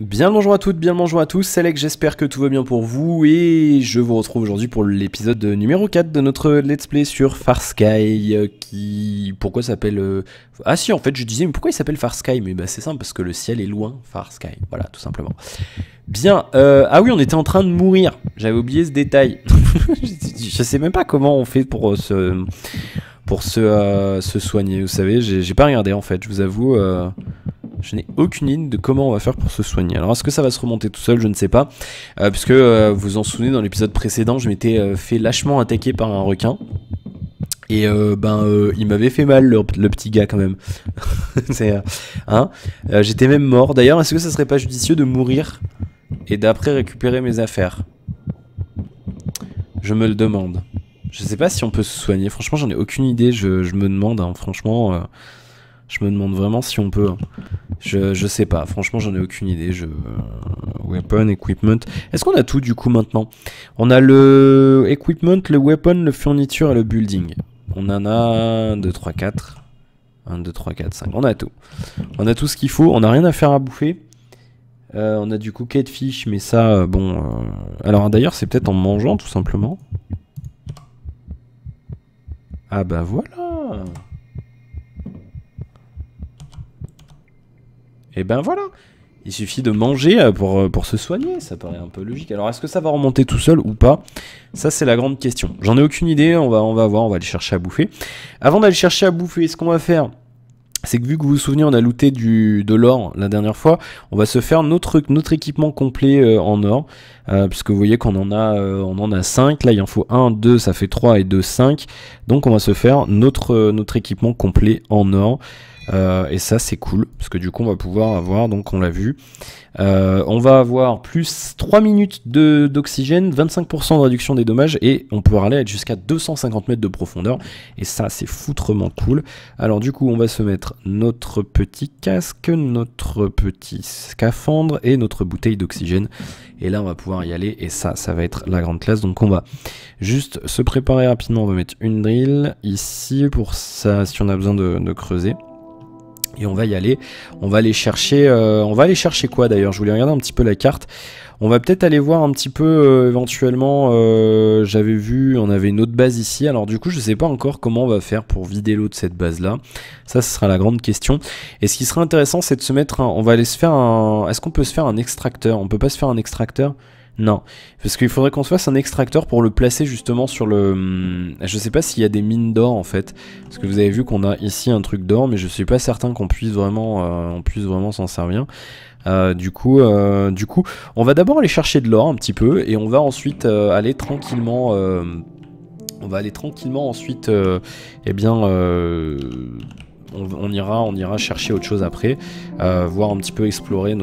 Bien le bonjour à toutes, bien le bonjour à tous, c'est Alex, j'espère que tout va bien pour vous et je vous retrouve aujourd'hui pour l'épisode numéro 4 de notre let's play sur Far Sky qui... Pourquoi s'appelle... Ah si, en fait je disais mais pourquoi il s'appelle Far Sky? Mais bah c'est simple parce que le ciel est loin, Far Sky, voilà tout simplement. Bien, ah oui on était en train de mourir, j'avais oublié ce détail. Je sais même pas comment on fait pour se soigner, vous savez, j'ai pas regardé en fait, je vous avoue... Je n'ai aucune idée de comment on va faire pour se soigner. Alors est-ce que ça va se remonter tout seul? Je ne sais pas. Puisque vous vous en souvenez, dans l'épisode précédent, je m'étais fait lâchement attaquer par un requin. Et il m'avait fait mal le petit gars quand même. J'étais même mort. D'ailleurs, est-ce que ça serait pas judicieux de mourir et d'après récupérer mes affaires? Je me le demande. Je sais pas si on peut se soigner. Franchement, j'en ai aucune idée. Je me demande, hein, franchement... Je me demande vraiment si on peut. Je sais pas. Franchement, j'en ai aucune idée. Weapon, equipment. Est-ce qu'on a tout du coup maintenant? On a le equipment, le weapon, le fourniture et le building. On en a 1, 2, 3, 4. 1, 2, 3, 4, 5. On a tout. On a tout ce qu'il faut. On n'a rien à faire à bouffer. On a du cookie de fish, mais ça, bon... Alors d'ailleurs, c'est peut-être en mangeant tout simplement. Ah bah voilà. Et ben voilà, il suffit de manger pour se soigner, ça paraît un peu logique. Alors est-ce que ça va remonter tout seul ou pas? Ça c'est la grande question. J'en ai aucune idée, on va voir, on va aller chercher à bouffer. Avant d'aller chercher à bouffer, ce qu'on va faire, c'est que vu que vous vous souvenez, on a looté de l'or la dernière fois, on va se faire notre équipement complet en or. Puisque vous voyez qu'on en a 5, là il en faut 1, 2, ça fait 3 et 2, 5. Donc on va se faire notre équipement complet en or. Et ça c'est cool parce que du coup on va pouvoir avoir, donc on l'a vu, on va avoir plus 3 minutes d'oxygène, 25% de réduction des dommages et on peut aller jusqu'à 250 mètres de profondeur et ça c'est foutrement cool. Alors du coup on va se mettre notre petit casque, notre petit scaphandre et notre bouteille d'oxygène et là on va pouvoir y aller et ça va être la grande classe. Donc on va juste se préparer rapidement, on va mettre une drill ici pour ça si on a besoin de creuser. Et on va y aller, on va aller chercher quoi d'ailleurs? Je voulais regarder un petit peu la carte. On va peut-être aller voir un petit peu éventuellement, j'avais vu, on avait une autre base ici. Alors du coup je sais pas encore comment on va faire pour vider l'eau de cette base là. Ça ce sera la grande question. Et ce qui sera intéressant c'est de se mettre on va aller se faire un... Est-ce qu'on peut se faire un extracteur? On peut pas se faire un extracteur? Non, parce qu'il faudrait qu'on se fasse un extracteur pour le placer justement sur le... Je sais pas s'il y a des mines d'or en fait, parce que vous avez vu qu'on a ici un truc d'or, mais je suis pas certain qu'on puisse vraiment s'en servir. Du coup, on va d'abord aller chercher de l'or un petit peu, et on va ensuite aller tranquillement... ensuite, on ira chercher autre chose après, voir un petit peu explorer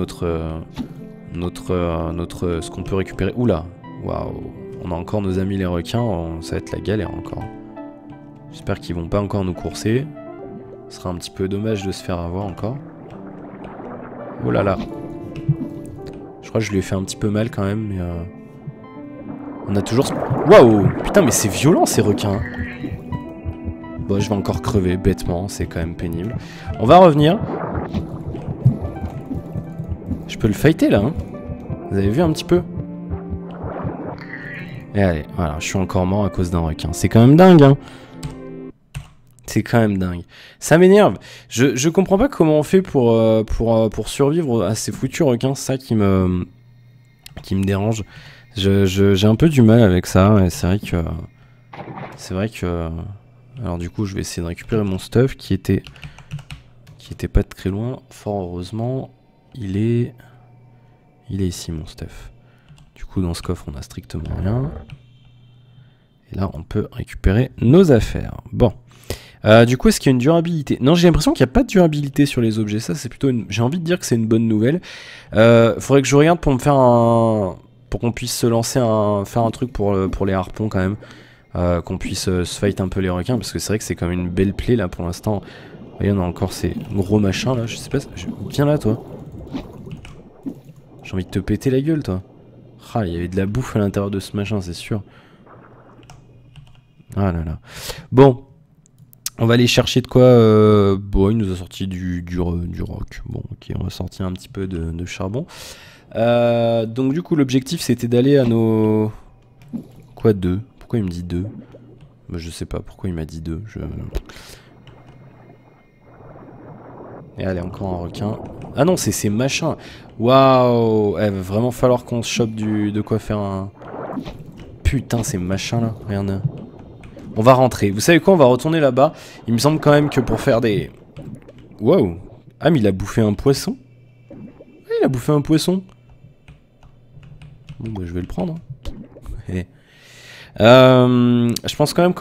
ce qu'on peut récupérer. Oula, waouh, on a encore nos amis les requins, ça va être la galère encore. J'espère qu'ils vont pas encore nous courser. Ce sera un petit peu dommage de se faire avoir encore. Oh là là. Je crois que je lui ai fait un petit peu mal quand même, mais on a toujours... Waouh, putain mais c'est violent ces requins. Bon, je vais encore crever bêtement, c'est quand même pénible. On va revenir. Je peux le fighter là, hein. Vous avez vu un petit peu? Et allez, voilà, je suis encore mort à cause d'un requin. C'est quand même dingue, hein. C'est quand même dingue. Ça m'énerve. Je comprends pas comment on fait pour survivre à ces foutus requins. C'est ça qui me dérange. J'ai un peu du mal avec ça. Et c'est vrai que... Alors du coup, je vais essayer de récupérer mon stuff qui était pas très loin. Fort heureusement, il est ici mon stuff. Du coup dans ce coffre on a strictement rien. Et là on peut récupérer nos affaires. Bon. Du coup est-ce qu'il y a une durabilité? Non, j'ai l'impression qu'il n'y a pas de durabilité sur les objets. Ça c'est plutôt une... J'ai envie de dire que c'est une bonne nouvelle. Faudrait que je regarde pour me faire un... Pour qu'on puisse se lancer faire un truc pour les harpons quand même. Qu'on puisse se fight un peu les requins. Parce que c'est vrai que c'est comme une belle plaie là pour l'instant. Vous voyez on a encore ces gros machins là. Je sais pas... Viens là toi. J'ai envie de te péter la gueule, toi. Ah, il y avait de la bouffe à l'intérieur de ce machin, c'est sûr. Ah là là. Bon. On va aller chercher de quoi bon, il nous a sorti du rock. Bon, ok, on va sortir un petit peu de charbon. Donc du coup, l'objectif, c'était d'aller à nos... Quoi, 2? Pourquoi il me dit 2? Bah, je sais pas pourquoi il m'a dit 2. Et allez, encore un requin. Ah non, c'est ces machins. Waouh! Il va vraiment falloir qu'on se chope de quoi faire un... Putain, ces machins là, regarde. On va rentrer. Vous savez quoi? On va retourner là-bas. Il me semble quand même que pour faire des... Waouh! Ah, mais il a bouffé un poisson? Ah, il a bouffé un poisson. Bon, bah, je vais le prendre. Hein. Je pense quand même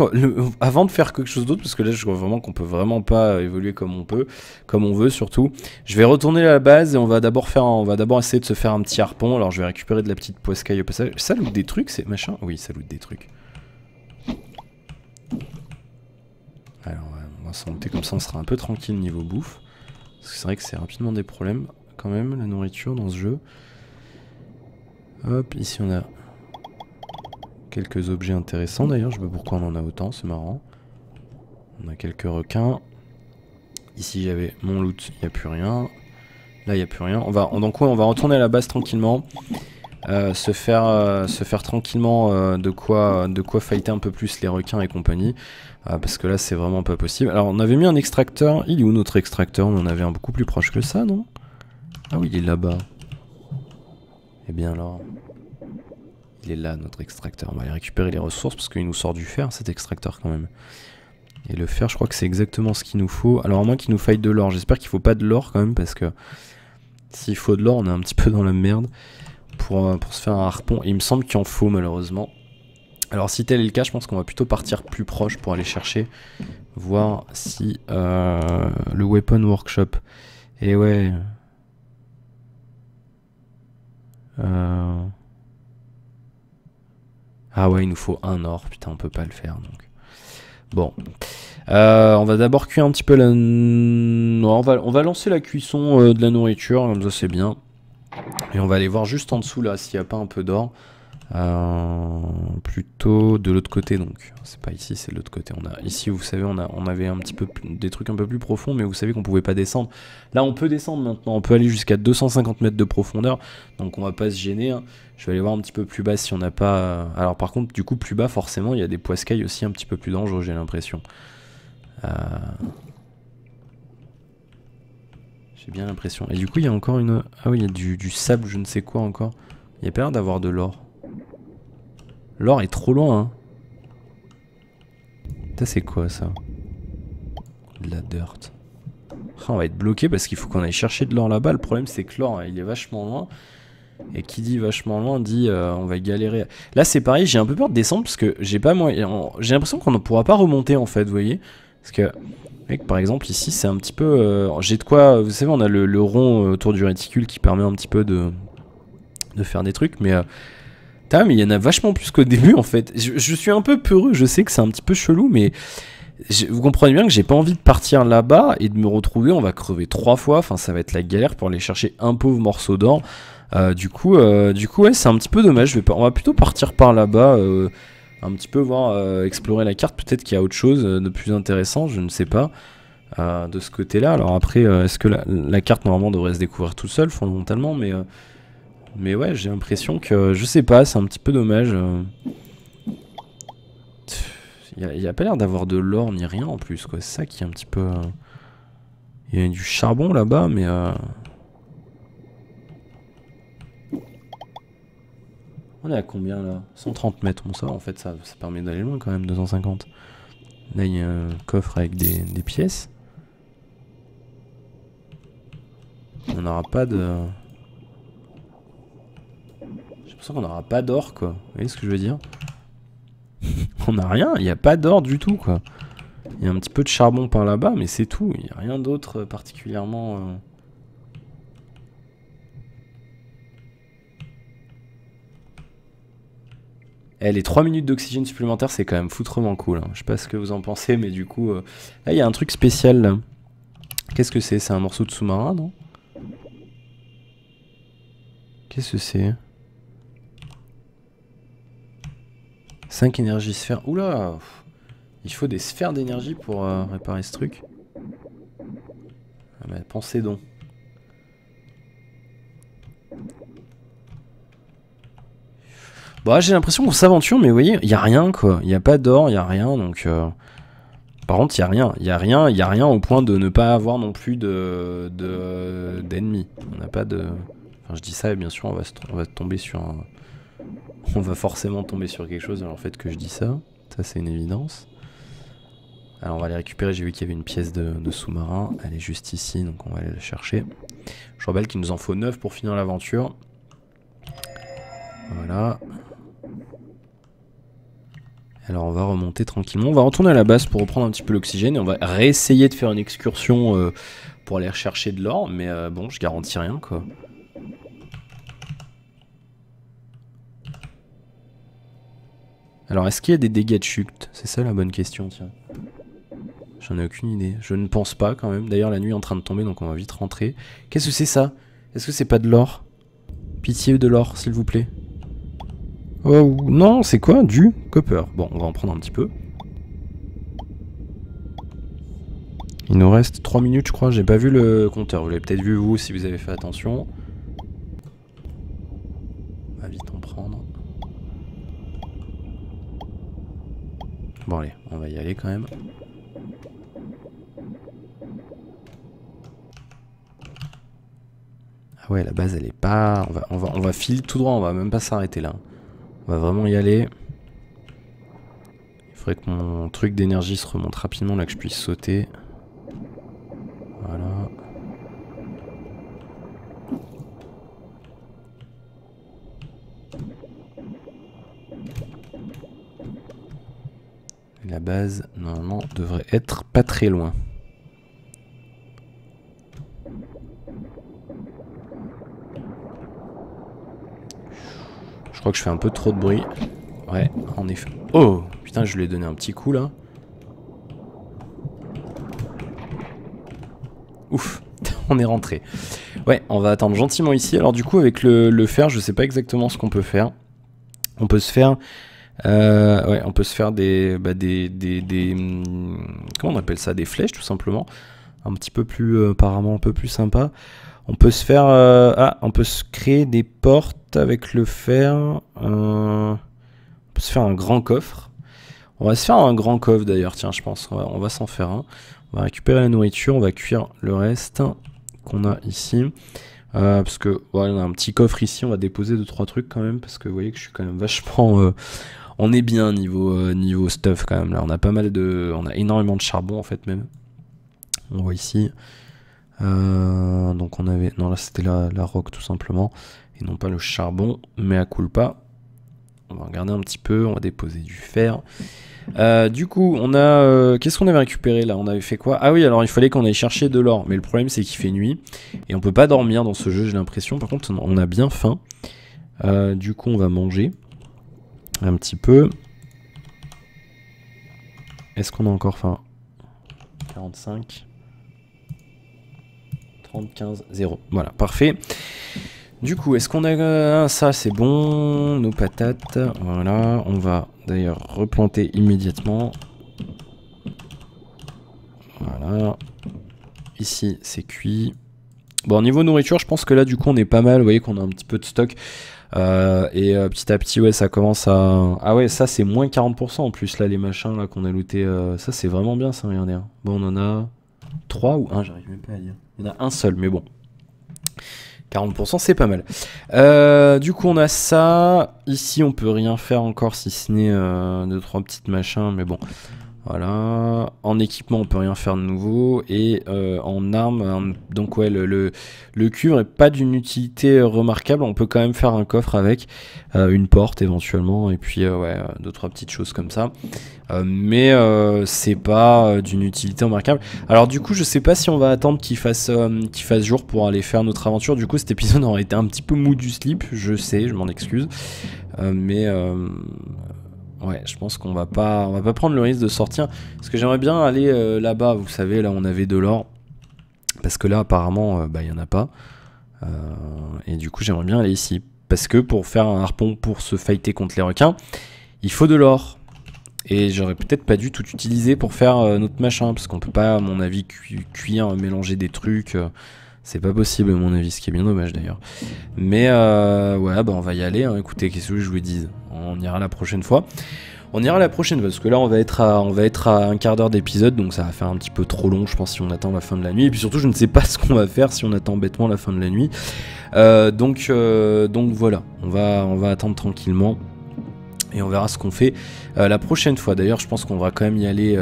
avant de faire quelque chose d'autre, parce que là je vois vraiment qu'on peut vraiment pas évoluer comme on peut, comme on veut surtout. Je vais retourner à la base et on va d'abord essayer de se faire un petit harpon. Alors je vais récupérer de la petite poiscaille au passage. Ça loot des trucs, c'est machin. Oui, ça loot des trucs. Alors on va s'en looter comme ça, on sera un peu tranquille niveau bouffe. Parce que c'est vrai que c'est rapidement des problèmes quand même la nourriture dans ce jeu. Hop, ici on a quelques objets intéressants d'ailleurs, je sais pas pourquoi on en a autant, c'est marrant. On a quelques requins. Ici j'avais mon loot, il n'y a plus rien. Là il n'y a plus rien. Donc on va retourner à la base tranquillement. Se faire tranquillement de quoi fighter un peu plus les requins et compagnie. Parce que là c'est vraiment pas possible. Alors on avait mis un extracteur. Il est où notre extracteur? On en avait un beaucoup plus proche que ça, non? Ah oui, il est là-bas. Eh bien alors... Il est là notre extracteur, on va aller récupérer les ressources parce qu'il nous sort du fer cet extracteur quand même. Et le fer je crois que c'est exactement ce qu'il nous faut. Alors à moins qu'il nous faille de l'or, j'espère qu'il faut pas de l'or quand même parce que s'il faut de l'or on est un petit peu dans la merde pour se faire un harpon. Et il me semble qu'il en faut malheureusement. Alors si tel est le cas je pense qu'on va plutôt partir plus proche pour aller chercher, voir si le weapon workshop. Et ouais... Ah ouais, il nous faut un or, putain, on peut pas le faire donc. Bon. On va d'abord cuire un petit peu la... Non, on va lancer la cuisson de la nourriture, comme ça c'est bien. Et on va aller voir juste en dessous là s'il n'y a pas un peu d'or. Plutôt de l'autre côté donc. C'est pas ici, c'est de l'autre côté. Ici, vous savez, on avait un petit peu des trucs un peu plus profonds, mais vous savez qu'on pouvait pas descendre. Là, on peut descendre maintenant. On peut aller jusqu'à 250 mètres de profondeur, donc on va pas se gêner. Hein. Je vais aller voir un petit peu plus bas si on n'a pas... Alors par contre, du coup, plus bas, forcément, il y a des poiscailles aussi un petit peu plus dangereux, j'ai l'impression. J'ai bien l'impression. Et du coup, il y a encore une... Ah oui, il y a du sable, je ne sais quoi encore. Il y a pas l'air d'avoir de l'or. L'or est trop loin, hein. Ça, c'est quoi, ça? De la dirt. On va être bloqué parce qu'il faut qu'on aille chercher de l'or là-bas. Le problème, c'est que l'or, il est vachement loin. Et qui dit vachement loin dit on va galérer. Là c'est pareil, j'ai un peu peur de descendre parce que j'ai pas j'ai l'impression qu'on ne pourra pas remonter en fait, vous voyez. Parce que mec, par exemple ici c'est un petit peu j'ai de quoi, vous savez on a le rond autour du réticule qui permet un petit peu de faire des trucs, mais mais il y en a vachement plus qu'au début en fait. Je suis un peu peureux, je sais que c'est un petit peu chelou, mais vous comprenez bien que j'ai pas envie de partir là-bas et de me retrouver, on va crever 3 fois, enfin ça va être la galère pour aller chercher un pauvre morceau d'or. Du coup ouais, c'est un petit peu dommage. On va plutôt partir par là-bas, un petit peu voir, explorer la carte. Peut-être qu'il y a autre chose de plus intéressant, je ne sais pas, de ce côté-là. Alors après, est-ce que la carte normalement devrait se découvrir tout seul, fondamentalement, mais ouais, j'ai l'impression que, je sais pas, c'est un petit peu dommage. Il y a pas l'air d'avoir de l'or ni rien en plus, quoi. C'est ça qui est un petit peu... Il y a du charbon là-bas, mais... On est à combien là? 130 mètres, bon ça en fait ça permet d'aller loin quand même, 250. Là il y a un coffre avec des pièces. On n'aura pas de... J'ai l'impression qu'on n'aura pas d'or quoi, vous voyez ce que je veux dire? On n'a rien, il n'y a pas d'or du tout quoi. Il y a un petit peu de charbon par là-bas mais c'est tout, il n'y a rien d'autre particulièrement... Eh, les 3 minutes d'oxygène supplémentaire, c'est quand même foutrement cool. Hein. Je sais pas ce que vous en pensez, mais du coup... Là, il y a un truc spécial, là. Qu'est-ce que c'est? C'est un morceau de sous-marin, non? Qu'est-ce que c'est? 5 énergies sphères. Oula! Il faut des sphères d'énergie pour réparer ce truc. Ah bah, pensez donc. Bon, j'ai l'impression qu'on s'aventure, mais vous voyez, il n'y a rien, quoi. Il n'y a pas d'or, il n'y a rien, donc... Par contre, il n'y a rien. Il n'y a rien au point de ne pas avoir non plus d'ennemis. On n'a pas de... Enfin, je dis ça, et bien sûr, on va tomber sur un... On va forcément tomber sur quelque chose, alors en fait, que je dis ça. Ça, c'est une évidence. Alors, on va aller récupérer. J'ai vu qu'il y avait une pièce de sous-marin. Elle est juste ici, donc on va aller la chercher. Je rappelle qu'il nous en faut 9 pour finir l'aventure. Voilà. Alors on va remonter tranquillement, on va retourner à la base pour reprendre un petit peu l'oxygène et on va réessayer de faire une excursion pour aller rechercher de l'or, mais bon, je garantis rien, quoi. Alors est-ce qu'il y a des dégâts de chute? C'est ça la bonne question, tiens. J'en ai aucune idée, je ne pense pas quand même. D'ailleurs la nuit est en train de tomber, donc on va vite rentrer. Qu'est-ce que c'est ça? Est-ce que c'est pas de l'or? Pitié de l'or, s'il vous plaît. Oh, non, c'est quoi? Du copper. Bon, on va en prendre un petit peu. Il nous reste 3 minutes, je crois. J'ai pas vu le compteur. Vous l'avez peut-être vu, vous, si vous avez fait attention. On va vite en prendre. Bon, allez, on va y aller quand même. Ah ouais, la base, elle est pas... On va filer tout droit, on va même pas s'arrêter là. On va vraiment y aller. Il faudrait que mon truc d'énergie se remonte rapidement là, que je puisse sauter. Voilà. La base, normalement, devrait être pas très loin. Je crois que je fais un peu trop de bruit. Ouais, en effet. Oh, putain, je lui ai donné un petit coup là. Ouf, on est rentré. Ouais, on va attendre gentiment ici. Alors du coup, avec le fer, je sais pas exactement ce qu'on peut faire. On peut se faire... ouais, on peut se faire des... comment on appelle ça? Des flèches, tout simplement. Un petit peu plus... apparemment un peu plus sympa. On peut se faire... on peut se créer des portes avec le fer. On peut se faire un grand coffre. On va se faire un grand coffre d'ailleurs, tiens, je pense. On va s'en faire un. On va récupérer la nourriture, on va cuire le reste qu'on a ici. Parce que voilà, on a un petit coffre ici, on va déposer 2-3 trucs quand même. Parce que vous voyez que je suis quand même vachement... on est bien niveau stuff quand même. Là, on a pas mal de... On a énormément de charbon en fait même. On voit ici... donc on avait... Non là c'était la roque tout simplement. Et non pas le charbon. Mais à culpa. On va regarder un petit peu. On va déposer du fer. Du coup on a... qu'est-ce qu'on avait récupéré là? On avait fait quoi? Ah oui, alors il fallait qu'on aille chercher de l'or. Mais le problème c'est qu'il fait nuit. Et on peut pas dormir dans ce jeu, j'ai l'impression. Par contre on a bien faim. Du coup on va manger. Un petit peu. Est-ce qu'on a encore faim? 45... 30, 15, 0. Voilà, parfait. Du coup, est-ce qu'on a... ça, c'est bon. Nos patates. Voilà, on va d'ailleurs replanter immédiatement. Voilà. Ici, c'est cuit. Bon, niveau nourriture, je pense que là, du coup, on est pas mal. Vous voyez qu'on a un petit peu de stock. Petit à petit, ouais, ça commence à... Ah ouais, ça, c'est moins 40% en plus, là, les machins là qu'on a looté. Ça, c'est vraiment bien, ça, regardez. Hein. Bon, on en a 3 ou 1, j'arrive même pas à dire. Il y en a un seul, mais bon. 40%, c'est pas mal. Du coup, on a ça. Ici, on peut rien faire encore, si ce n'est 2-3 petites machins, mais bon. Voilà. En équipement, on peut rien faire de nouveau. Et en armes, donc ouais, le cuivre est pas d'une utilité remarquable. On peut quand même faire un coffre avec une porte éventuellement. Et puis, ouais, 2-3 petites choses comme ça. Mais c'est pas d'une utilité remarquable. Alors du coup je sais pas si on va attendre qu'il fasse jour pour aller faire notre aventure. Du coup cet épisode aurait été un petit peu mou du slip. Je sais, je m'en excuse. Ouais, je pense qu'on va pas prendre le risque de sortir. Parce que j'aimerais bien aller là-bas. Vous savez, là on avait de l'or. Parce que là apparemment bah il y en a pas. Et du coup j'aimerais bien aller ici. Parce que pour faire un harpon pour se fighter contre les requins, il faut de l'or. Et j'aurais peut-être pas dû tout utiliser pour faire notre machin, parce qu'on peut pas, à mon avis, cuire, mélanger des trucs. C'est pas possible, à mon avis, ce qui est bien dommage d'ailleurs. Mais ouais, bah on va y aller. Hein. Écoutez, qu'est-ce que je vous dis? On ira la prochaine fois. On ira la prochaine fois, parce que là, on va être à un quart d'heure d'épisode, donc ça va faire un petit peu trop long, je pense, si on attend la fin de la nuit. Et puis surtout, je ne sais pas ce qu'on va faire si on attend bêtement la fin de la nuit. Donc voilà, on va attendre tranquillement. Et on verra ce qu'on fait la prochaine fois. D'ailleurs, je pense qu'on devra quand même y aller.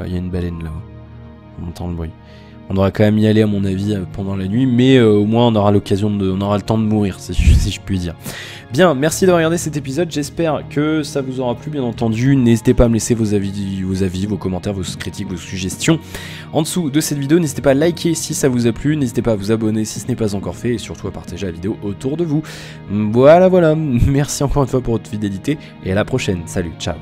Il y a une baleine là-haut. On entend le bruit. On devra quand même y aller, à mon avis, pendant la nuit. Mais au moins, on aura le temps de mourir, si je puis dire. Bien, merci d'avoir regardé cet épisode. J'espère que ça vous aura plu, bien entendu. N'hésitez pas à me laisser vos avis, vos commentaires, vos critiques, vos suggestions en dessous de cette vidéo. N'hésitez pas à liker si ça vous a plu. N'hésitez pas à vous abonner si ce n'est pas encore fait. Et surtout à partager la vidéo autour de vous. Voilà. Merci encore une fois pour votre fidélité. Et à la prochaine. Salut, ciao.